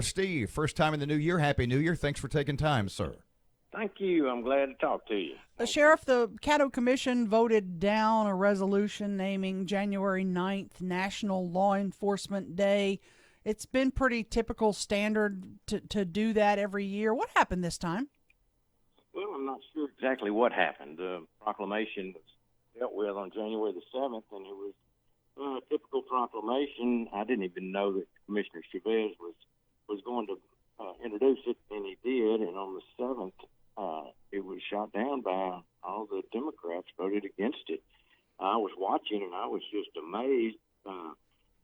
Steve, first time in the new year. Happy New Year. Thanks for taking time, sir. Thank you. I'm glad to talk to you. Sheriff, the Caddo Commission voted down a resolution naming January 9th National Law Enforcement Day. It's been pretty typical standard to do that every year. What happened this time? Well, I'm not sure exactly what happened. The proclamation was dealt with on January the 7th, and it was a typical proclamation. I didn't even know that Commissioner Chavez was going to introduce it, and he did. And on the 7th, it was shot down by all the Democrats voted against it. I was watching, and I was just amazed.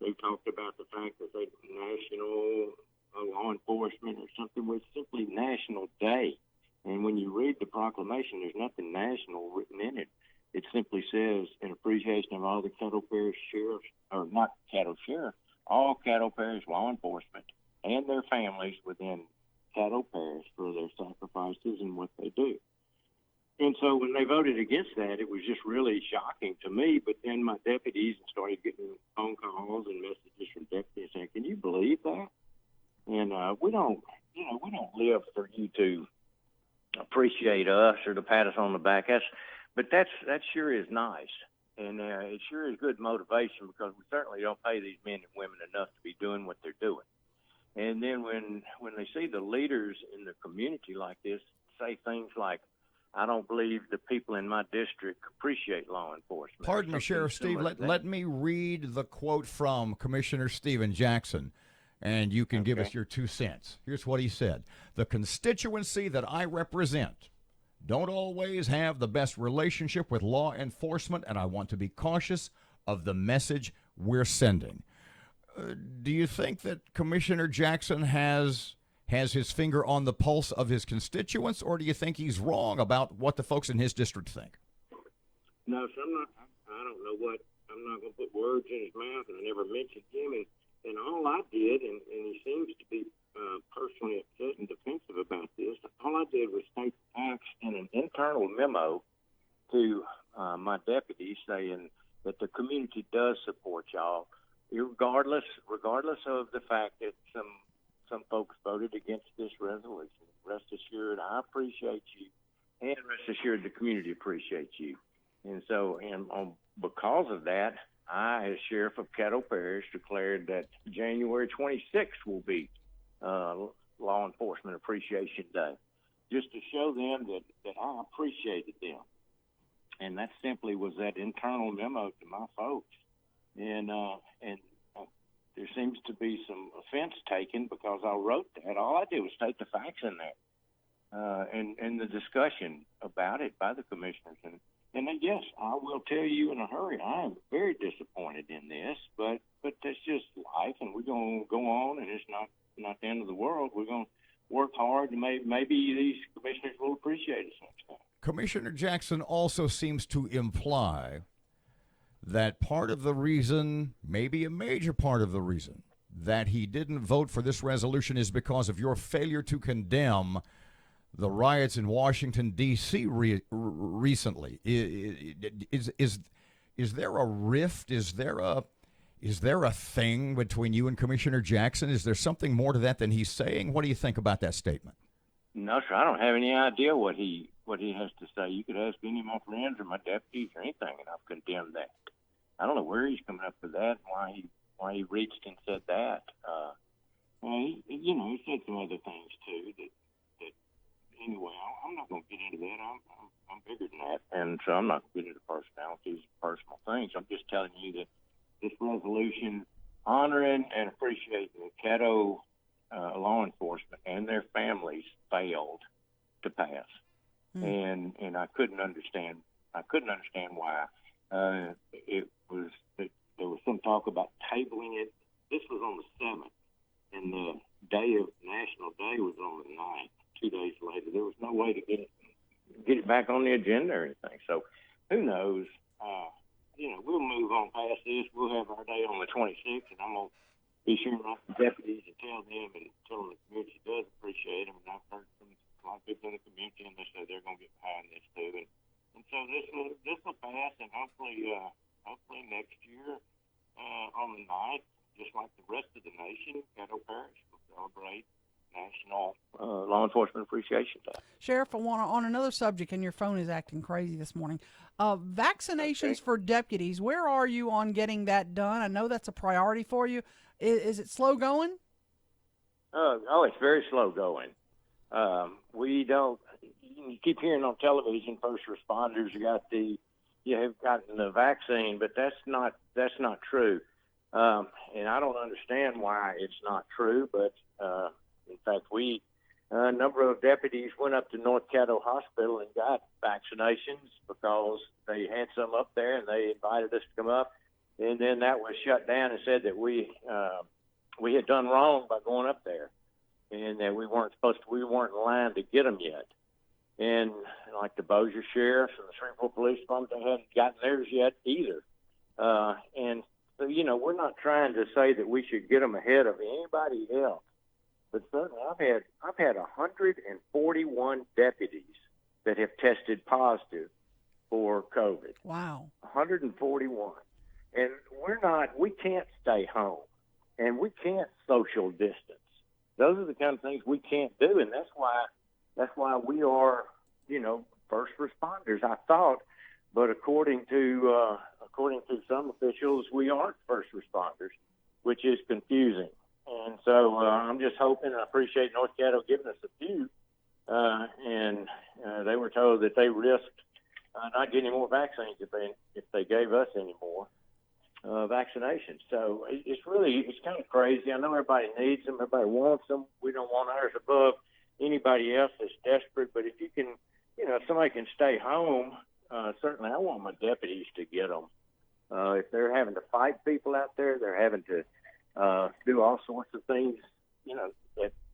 They talked about the fact that they national law enforcement or something was simply National Day. And when you read the proclamation, there's nothing national written in it. It simply says, in appreciation of all the Caddo Parish sheriffs, or not Caddo sheriff, all Caddo Parish law enforcement and their families within Caddo Parish for their sacrifices and what they do. And so when they voted against that, it was just really shocking to me. But then my deputies started getting phone calls and messages from deputies saying, "Can you believe that?" And we don't live for you to appreciate us or to pat us on the back. That sure is nice, and it sure is good motivation, because we certainly don't pay these men and women enough to be doing what they're doing. And then when they see the leaders in the community like this say things like, "I don't believe the people in my district appreciate law enforcement." Pardon me, Sheriff Steve. Let me read the quote from Commissioner Stephen Jackson, and you can give us your 2 cents. Here's what he said. "The constituency that I represent don't always have the best relationship with law enforcement, and I want to be cautious of the message we're sending." Do you think that Commissioner Jackson has his finger on the pulse of his constituents, or do you think he's wrong about what the folks in his district think? No, so I don't know what. I'm not going to put words in his mouth, and I never mentioned him. And all I did, and he seems to be personally upset and defensive about this, all I did was state the facts in an internal memo to my deputies saying that the community does support y'all, regardless of the fact that some folks voted against this resolution. Rest assured, I appreciate you, and rest assured the community appreciates you. And so, because of that, I, as Sheriff of Caddo Parish, declared that January 26th will be Law Enforcement Appreciation Day, just to show them that I appreciated them. And that simply was that internal memo to my folks. And there seems to be some offense taken because I wrote that. All I did was state the facts in there, and the discussion about it by the commissioners. And then, yes, I will tell you in a hurry, I am very disappointed in this, but that's just life, and we're going to go on, and it's not the end of the world. We're going to work hard, and maybe these commissioners will appreciate us next time. Commissioner Jackson also seems to imply that part of the reason, maybe a major part of the reason, that he didn't vote for this resolution is because of your failure to condemn the riots in Washington, D.C. recently. Is there a rift? Is there a thing between you and Commissioner Jackson? Is there something more to that than he's saying? What do you think about that statement? No, sir. I don't have any idea what he has to say. You could ask any of my friends or my deputies or anything, and I've condemned that. I don't know where he's coming up with that, and why he reached and said that. He said some other things too. That anyway, I'm not going to get into that. I'm bigger than that, and so I'm not going to get into personalities, personal things. I'm just telling you that this resolution honoring and appreciating the Caddo law enforcement and their families failed to pass, and I couldn't understand. Why. There was some talk about tabling it. This was on the 7th, and the day of National Day was on the 9th. 2 days later, there was no way to get it back on the agenda or anything. So, who knows? We'll move on past this. We'll have our day on the 26th, and I'm gonna be sure to write the deputies and tell them the community does appreciate them. And I've heard from a lot of people in the community, and they say they're gonna get behind this too. And so this will pass, and hopefully next year on the 9th, just like the rest of the nation, Caddo Parish will celebrate National Law Enforcement Appreciation Day. Sheriff, I want on another subject, and your phone is acting crazy this morning. Vaccinations for deputies. Where are you on getting that done? I know that's a priority for you. Is it slow going? It's very slow going. We don't. You keep hearing on television, first responders have gotten the vaccine, but that's not true. And I don't understand why it's not true. But in fact, a number of deputies went up to North Caddo Hospital and got vaccinations because they had some up there, and they invited us to come up. And then that was shut down and said that we had done wrong by going up there, and that we weren't in line to get them yet. And like the Bossier Sheriff and the Shreveport Police Department, they hadn't gotten theirs yet either. And so, we're not trying to say that we should get them ahead of anybody else. But certainly, I've had 141 deputies that have tested positive for COVID. Wow. 141. And we can't stay home, and we can't social distance. Those are the kind of things we can't do, and that's why we are, first responders, I thought. But according to some officials, we aren't first responders, which is confusing. And so I'm just hoping, I appreciate North Caddo giving us a few, and they were told that they risked not getting any more vaccines if they gave us any more vaccinations. So it's kind of crazy. I know everybody needs them, everybody wants them. We don't want ours above anybody else that's desperate. But if you can, if somebody can stay home, certainly I want my deputies to get them. If they're having to fight people out there, they're having to do all sorts of things.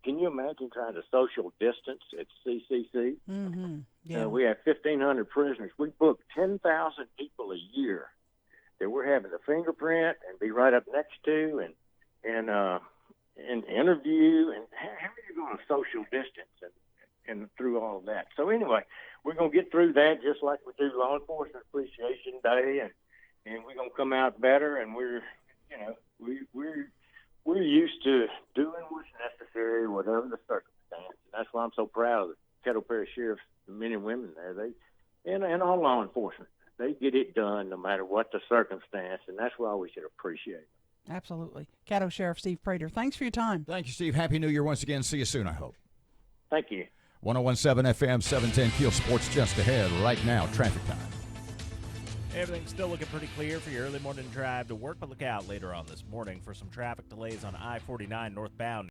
Can you imagine trying to social distance at CCC? Mm-hmm. Yeah. We have 1,500 prisoners. We book 10,000 people a year that we're having to fingerprint and be right up next to and interview. And how are you going to social distance and through all of that? So anyway, we're going to get through that just like we do Law Enforcement Appreciation Day, and we're going to come out better. And we're used to doing what's necessary, whatever the circumstance. And that's why I'm so proud of the Caddo Parish Sheriffs, the men and women there. And all law enforcement, they get it done no matter what the circumstance, and that's why we should appreciate it. Absolutely. Caddo Sheriff Steve Prator, thanks for your time. Thank you, Steve. Happy New Year once again. See you soon, I hope. Thank you. 101.7 FM, 710 Keel Sports just ahead. Right now, traffic time. Everything's still looking pretty clear for your early morning drive to work, but look out later on this morning for some traffic delays on I-49 northbound.